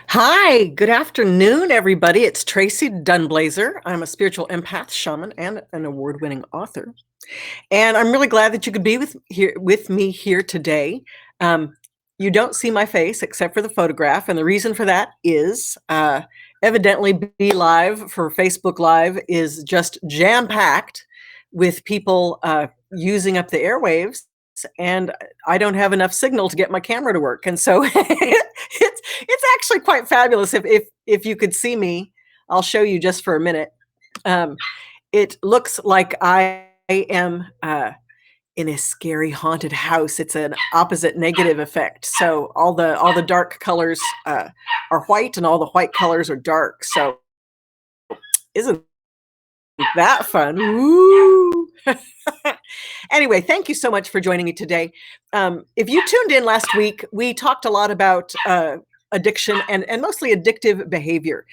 Hi, good afternoon, everybody. It's Tracee Dunblazier. I'm a spiritual empath, shaman, and an award-winning author. And I'm really glad that you could be with me here today. Um, you don't see my face except for the photograph, and the reason for that is evidently Be Live for Facebook Live is just jam-packed with people using up the airwaves, and I don't have enough signal to get my camera to work. And so it's actually quite fabulous. If you could see me, I'll show you just for a minute. Um, it looks like I am in a scary haunted house. It's an opposite negative effect. So all the dark colors are white, and all the white colors are dark. So isn't that fun? Woo! Anyway, thank you so much for joining me today. If you tuned in last week, we talked a lot about addiction and mostly addictive behavior.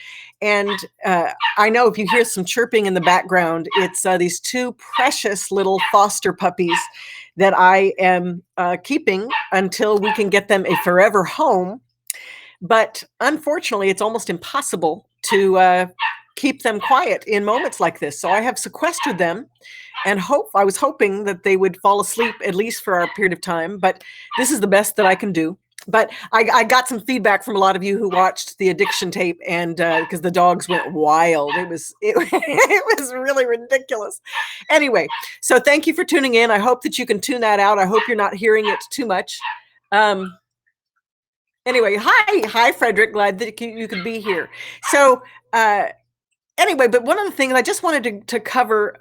And I know if you hear some chirping in the background, it's these two precious little foster puppies that I am keeping until we can get them a forever home. But unfortunately, it's almost impossible to keep them quiet in moments like this. So I have sequestered them and I was hoping that they would fall asleep at least for a period of time, but this is the best that I can do. But I got some feedback from a lot of you who watched the addiction tape, and because the dogs went wild, it was really ridiculous. Anyway, so thank you for tuning in. I hope that you can tune that out. I hope you're not hearing it too much. Anyway, hi, Frederick. Glad that you could be here. So anyway, but one of the things I just wanted to cover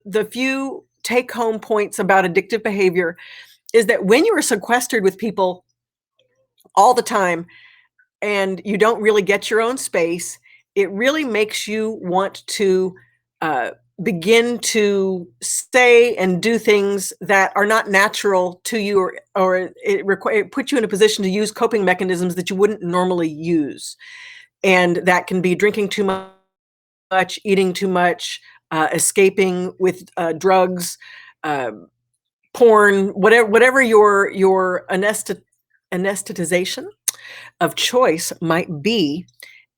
the few take home points about addictive behavior is that when you are sequestered with people all the time and you don't really get your own space, it really makes you want to uh, begin to say and do things that are not natural to you, or it puts you in a position to use coping mechanisms that you wouldn't normally use. And that can be drinking too much, eating too much, escaping with drugs, uh, porn, whatever your anesthetization of choice might be.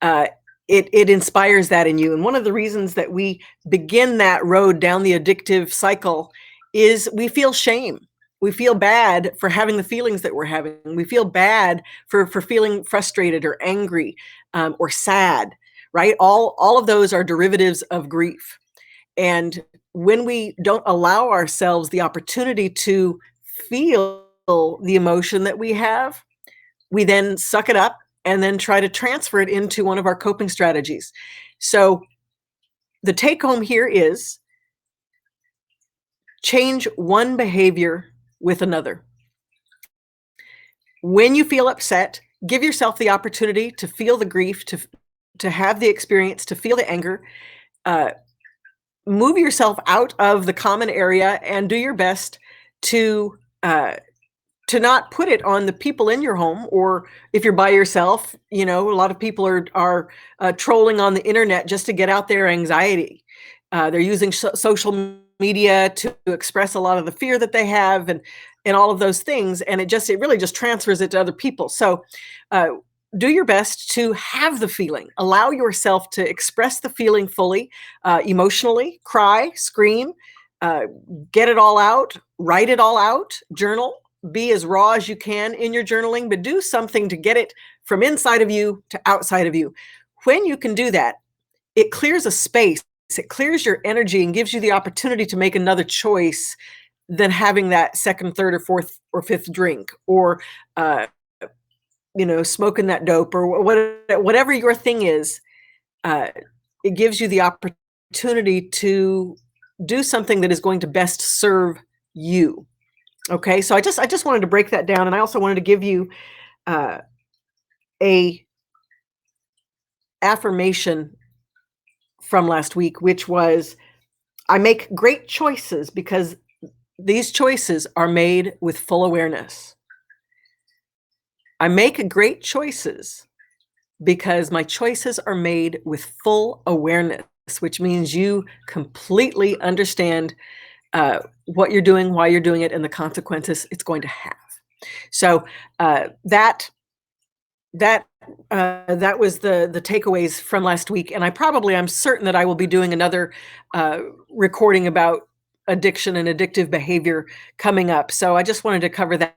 Uh, it inspires that in you. And one of the reasons that we begin that road down the addictive cycle is we feel shame. We feel bad for having the feelings that we're having. We feel bad for feeling frustrated or angry, or sad, right? All of those are derivatives of grief. And when we don't allow ourselves the opportunity to feel the emotion that we have, we then suck it up and then try to transfer it into one of our coping strategies. So the take home here is change one behavior with another. When you feel upset, give yourself the opportunity to feel the grief, to have the experience, to feel the anger. Move yourself out of the common area and do your best to not put it on the people in your home. Or if you're by yourself, a lot of people are trolling on the internet just to get out their anxiety. They're using social media to express a lot of the fear that they have, and all of those things, and it really just transfers it to other people. So do your best to have the feeling. Allow yourself to express the feeling fully, emotionally, cry, scream, uh, get it all out, write it all out, journal, be as raw as you can in your journaling, but do something to get it from inside of you to outside of you. When you can do that, it clears a space, it clears your energy and gives you the opportunity to make another choice than having that second, third, or fourth, or fifth drink, or smoking that dope, or whatever your thing is. It gives you the opportunity to do something that is going to best serve you. Okay, so I just wanted to break that down, and I also wanted to give you a affirmation from last week, which was, I make great choices because these choices are made with full awareness. I make great choices because my choices are made with full awareness, which means you completely understand what you're doing, why you're doing it, and the consequences it's going to have. So that that that was the takeaways from last week, and I'm certain that I will be doing another uh, recording about addiction and addictive behavior coming up. So I just wanted to cover that.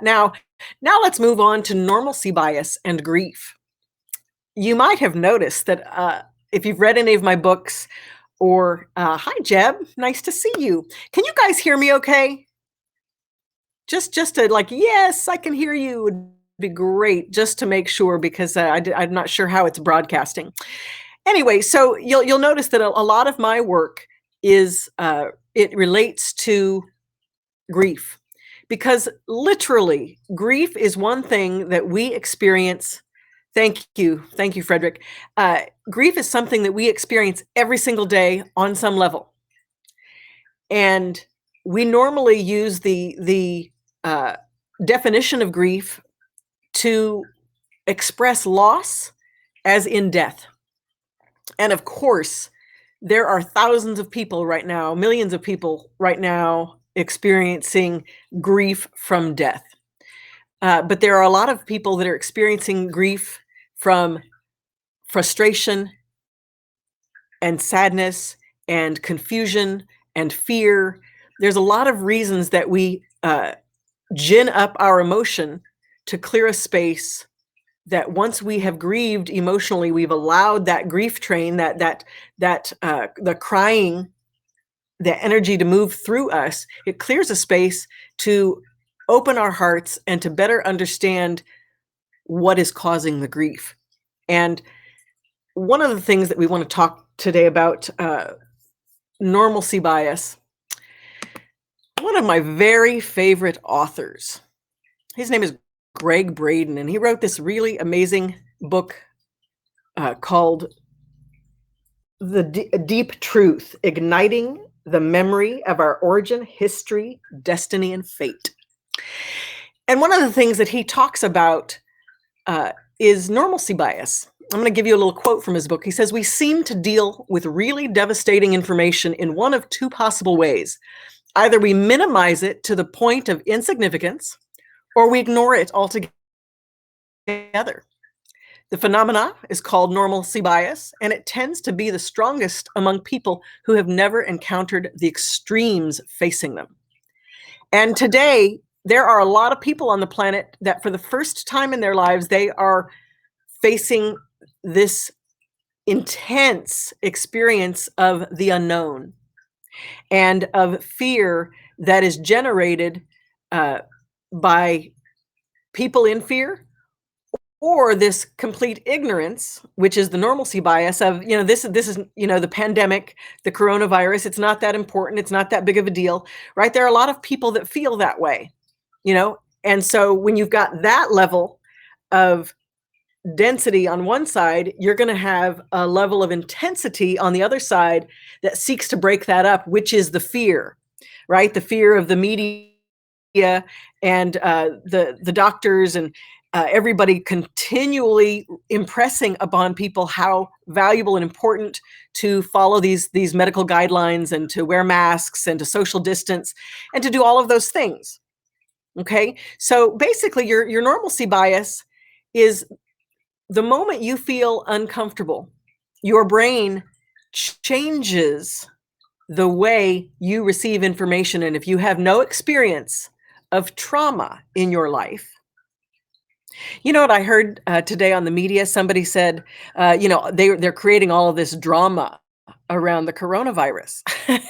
Now let's move on to normalcy bias and grief. You might have noticed that if you've read any of my books, or hi Jeb, nice to see you. Can you guys hear me? Okay, just to like, yes, I can hear you would be great, just to make sure, because I'm not sure how it's broadcasting. Anyway, so you'll notice that a lot of my work is it relates to grief, because literally grief is one thing that we experience. Thank you, Frederick. Grief is something that we experience every single day on some level, and we normally use the uh, definition of grief to express loss, as in death. And of course, there are thousands of people right now, millions of people right now experiencing grief from death. But there are a lot of people that are experiencing grief from frustration and sadness and confusion and fear. There's a lot of reasons that we gin up our emotion to clear a space, that once we have grieved emotionally, we've allowed that grief train, the crying, the energy to move through us. It clears a space to open our hearts and to better understand what is causing the grief. And one of the things that we want to talk today about, normalcy bias. One of my very favorite authors, his name is Greg Braden, and he wrote this really amazing book called Deep Truth: Igniting the Memory of Our Origin, History, Destiny, and Fate. And one of the things that he talks about is normalcy bias. I'm going to give you a little quote from his book. He says, "We seem to deal with really devastating information in one of two possible ways. Either we minimize it to the point of insignificance, or we ignore it altogether. The phenomena is called normalcy bias, and it tends to be the strongest among people who have never encountered the extremes facing them. And today, there are a lot of people on the planet that for the first time in their lives, they are facing this intense experience of the unknown and of fear that is generated by people in fear, or this complete ignorance, which is the normalcy bias of, this is, the pandemic, the coronavirus. It's not that important. It's not that big of a deal, right? There are a lot of people that feel that way, and so when you've got that level of density on one side, you're going to have a level of intensity on the other side that seeks to break that up, which is the fear, right? The fear of the media and the doctors and everybody continually impressing upon people how valuable and important to follow these medical guidelines, and to wear masks, and to social distance, and to do all of those things. Okay, so basically, your normalcy bias is the moment you feel uncomfortable, your brain changes the way you receive information. And if you have no experience of trauma in your life, you know what I heard today on the media? Somebody said, they're creating all of this drama around the coronavirus. and,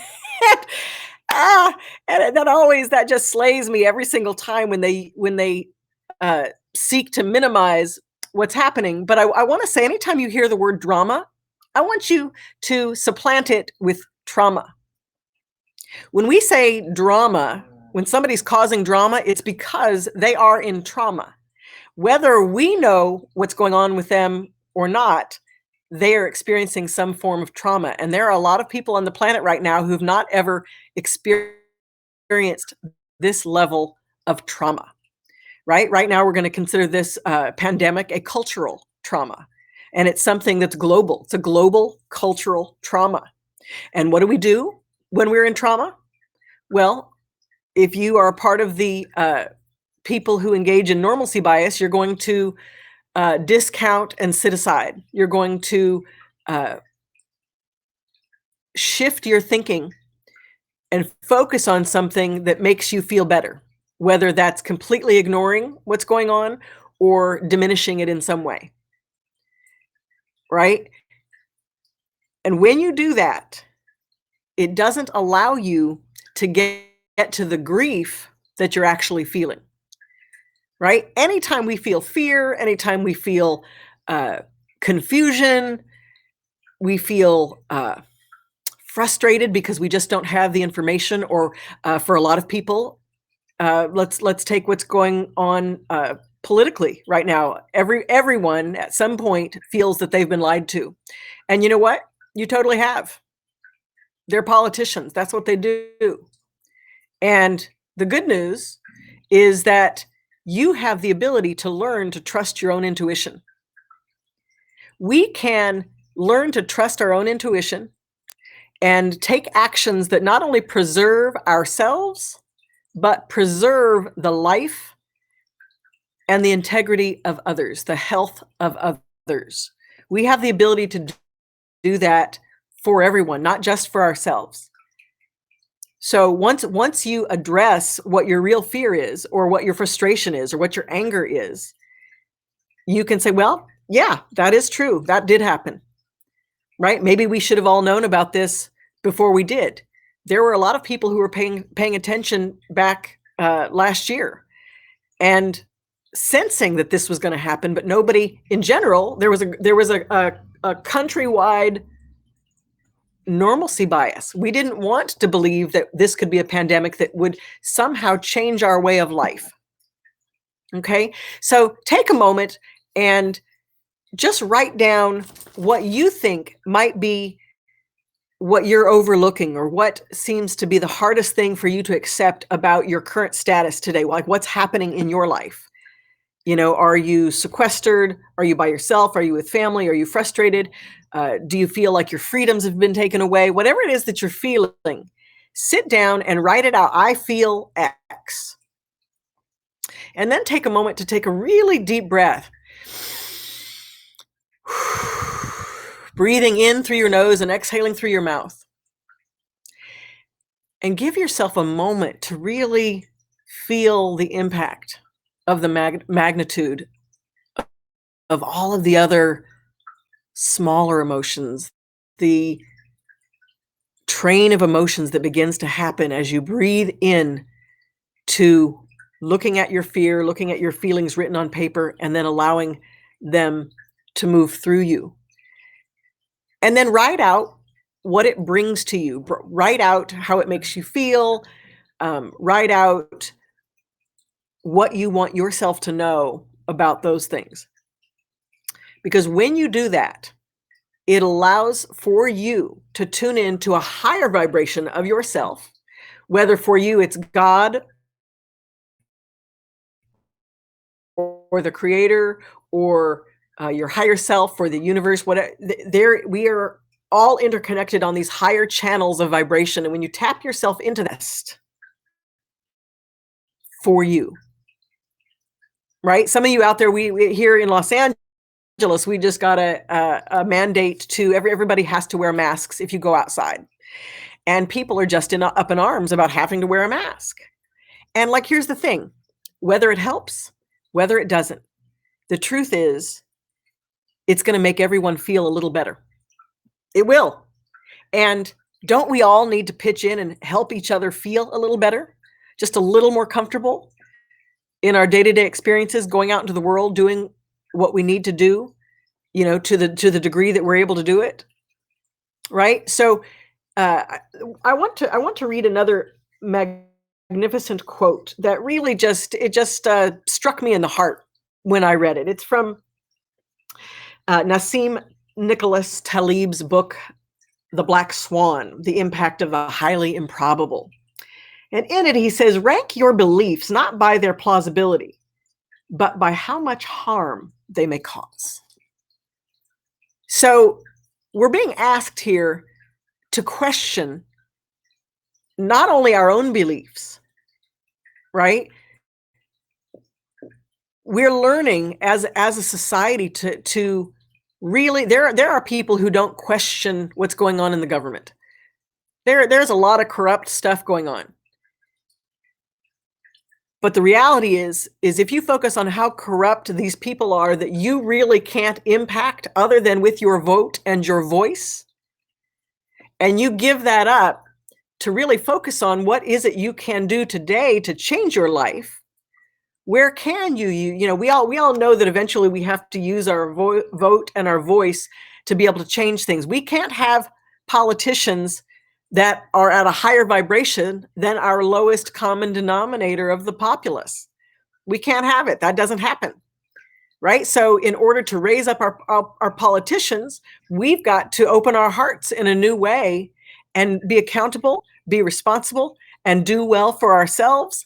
ah, and that just slays me every single time when they seek to minimize what's happening. But I want to say, anytime you hear the word drama, I want you to supplant it with trauma. When we say drama, when somebody's causing drama, it's because they are in trauma. Whether we know what's going on with them or not, they are experiencing some form of trauma. And there are a lot of people on the planet right now who've not ever experienced this level of trauma. Right now, we're going to consider this pandemic a cultural trauma. And it's something that's global. It's a global cultural trauma. And what do we do when we're in trauma? Well, if you are a part of the people who engage in normalcy bias, you're going to discount and sit aside. You're going to uh, shift your thinking and focus on something that makes you feel better, whether that's completely ignoring what's going on or diminishing it in some way, right? And when you do that, it doesn't allow you to get to the grief that you're actually feeling, right? Anytime we feel fear, anytime we feel uh, confusion, we feel frustrated because we just don't have the information, or for a lot of people, let's take what's going on politically right now. Everyone at some point feels that they've been lied to, and you know what? You totally have. They're politicians. That's what they do. And the good news is that you have the ability to learn to trust your own intuition. We can learn to trust our own intuition and take actions that not only preserve ourselves, but preserve the life and the integrity of others, the health of others. We have the ability to do that for everyone, not just for ourselves. So once you address what your real fear is, or what your frustration is, or what your anger is, you can say, well, yeah, that is true. That did happen, right? Maybe we should have all known about this before we did. There were a lot of people who were paying attention back last year and sensing that this was going to happen, but nobody in general. There was a countrywide normalcy bias. We didn't want to believe that this could be a pandemic that would somehow change our way of life. Okay, so take a moment and just write down what you think might be what you're overlooking, or what seems to be the hardest thing for you to accept about your current status today, like what's happening in your life. You know, are you sequestered? Are you by yourself? Are you with family? Are you frustrated? Do you feel like your freedoms have been taken away? Whatever it is that you're feeling, sit down and write it out. I feel X. And then take a moment to take a really deep breath. Breathing in through your nose and exhaling through your mouth. And give yourself a moment to really feel the impact of the magnitude of all of the other smaller emotions, the train of emotions that begins to happen as you breathe in to looking at your fear, looking at your feelings written on paper, and then allowing them to move through you. And then write out what it brings to you. Write out how it makes you feel. Write out what you want yourself to know about those things. Because when you do that, it allows for you to tune in to a higher vibration of yourself, whether for you it's God or the creator, or your higher self, or the universe. Whatever, there we are all interconnected on these higher channels of vibration. And when you tap yourself into this for you, right? Some of you out there, we here in Los Angeles, we just got a mandate to everybody has to wear masks if you go outside. And people are just up in arms about having to wear a mask. And like, here's the thing, whether it helps, whether it doesn't, the truth is it's going to make everyone feel a little better. It will. And don't we all need to pitch in and help each other feel a little better, just a little more comfortable in our day-to-day experiences, going out into the world, doing what we need to do, you know, to the degree that we're able to do it, right? So I want to read another magnificent quote that really just struck me in the heart when I read it. It's from Nassim Nicholas Taleb's book, The Black Swan: The Impact of the Highly Improbable. And in it, he says, rank your beliefs not by their plausibility, but by how much harm they may cause. So we're being asked here to question not only our own beliefs, right? we're learning as a society to really there are people who don't question what's going on in the government. There's a lot of corrupt stuff going on. But the reality is if you focus on how corrupt these people are that you really can't impact other than with your vote and your voice, and you give that up to really focus on what is it you can do today to change your life, where can we all know that eventually we have to use our vote and our voice to be able to change things. We can't have politicians that are at a higher vibration than our lowest common denominator of the populace. We can't have it. That doesn't happen. Right? So in order to raise up our politicians, we've got to open our hearts in a new way and be accountable, be responsible, and do well for ourselves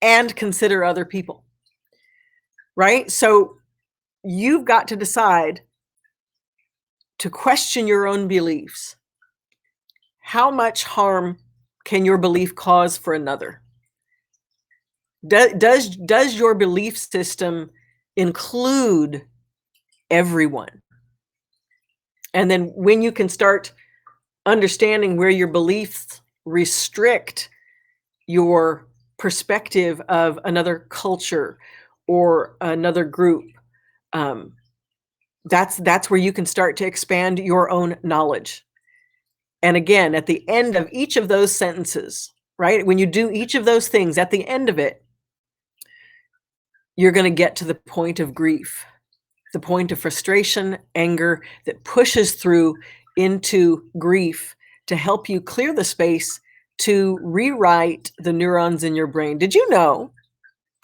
and consider other people. Right? So you've got to decide to question your own beliefs. How much harm can your belief cause for another? Does your belief system include everyone? And then when you can start understanding where your beliefs restrict your perspective of another culture or another group, that's where you can start to expand your own knowledge. And again, at the end of each of those sentences, right, when you do each of those things, at the end of it, you're going to get to the point of grief, the point of frustration, anger that pushes through into grief to help you clear the space to rewrite the neurons in your brain. Did you know?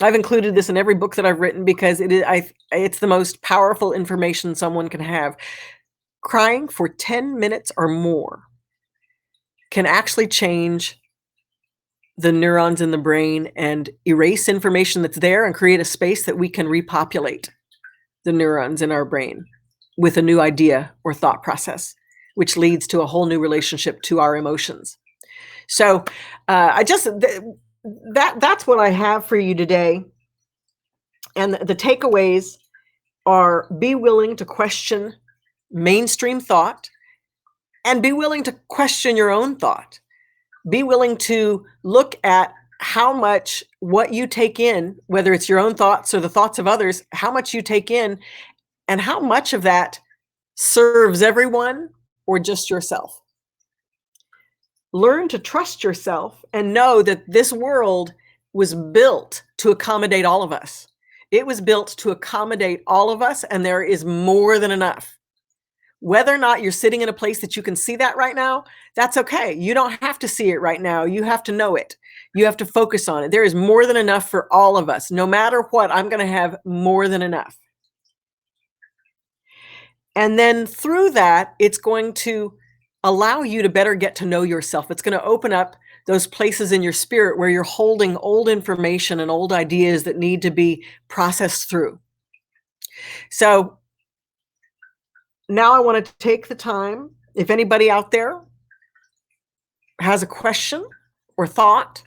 I've included this in every book that I've written because it's the most powerful information someone can have. Crying for 10 minutes or more can actually change the neurons in the brain and erase information that's there and create a space that we can repopulate the neurons in our brain with a new idea or thought process, which leads to a whole new relationship to our emotions. So that's what I have for you today. And the takeaways are: be willing to question mainstream thought and be willing to question your own thought. Be willing to look at how much what you take in, whether it's your own thoughts or the thoughts of others, how much you take in and how much of that serves everyone or just yourself. Learn to trust yourself and know that this world was built to accommodate all of us. It was built to accommodate all of us, and there is more than enough. Whether or not you're sitting in a place that you can see that right now, that's okay. You don't have to see it right now. You have to know it. You have to focus on it. There is more than enough for all of us. No matter what, I'm going to have more than enough. And then through that, it's going to allow you to better get to know yourself. It's going to open up those places in your spirit where you're holding old information and old ideas that need to be processed through. So now I want to take the time, if anybody out there has a question or thought,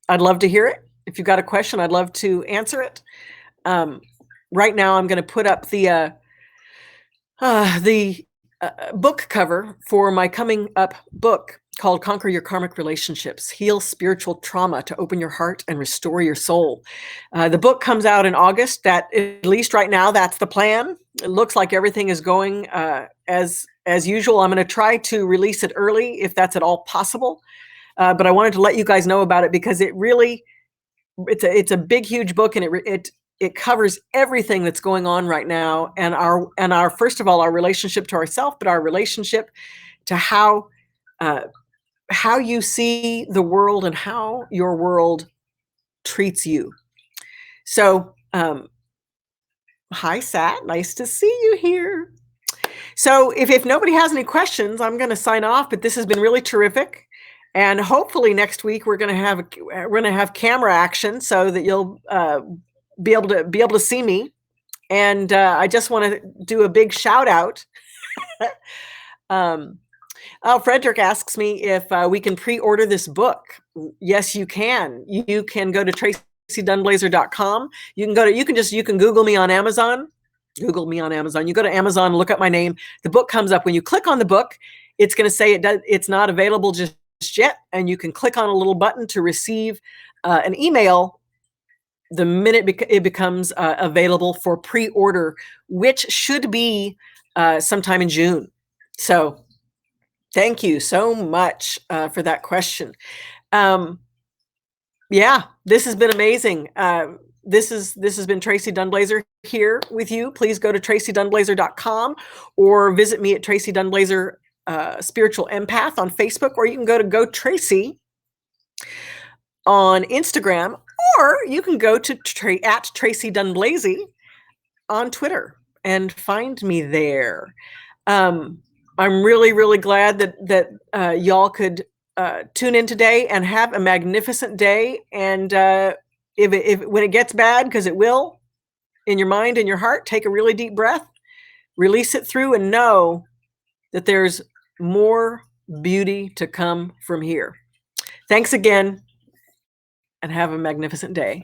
I'd love to hear it. If you've got a question, I'd love to answer it. Right now, I'm going to put up the book cover for my coming up book called Conquer Your Karmic Relationships, Heal Spiritual Trauma to Open Your Heart and Restore Your Soul. The book comes out in August. That, at least right now, that's the plan. It looks like everything is going as usual. I'm going to try to release it early if that's at all possible. But I wanted to let you guys know about it because it's a big, huge book, and it covers everything that's going on right now, and our first of all, our relationship to ourselves, but our relationship to how you see the world and how your world treats you. So, hi, Sat. Nice to see you here. So if nobody has any questions, I'm going to sign off, but this has been really terrific. And hopefully next week we're going to have camera action so that you'll be able to see me. And I just want to do a big shout out. Frederick asks me if we can pre-order this book. Yes, you can. You can go to traceedunblazier.com. You can Google me on Amazon. Google me on Amazon. You go to Amazon, look up my name. The book comes up. When you click on the book, it's going to say it's not available just yet, and you can click on a little button to receive an email the minute it becomes available for pre-order, which should be sometime in June. So thank you so much for that question. Yeah, this has been amazing. This has been Tracee Dunblazier here with you. Please go to traceedunblazier.com or visit me at Tracee Dunblazier Spiritual Empath on Facebook, or you can go to Go Tracee on Instagram, or you can go to at Tracee Dunblazier on Twitter and find me there. I'm really, really glad that y'all could tune in today and have a magnificent day. And when it gets bad, because it will, in your mind and your heart, take a really deep breath, release it through, and know that there's more beauty to come from here. Thanks again, and have a magnificent day.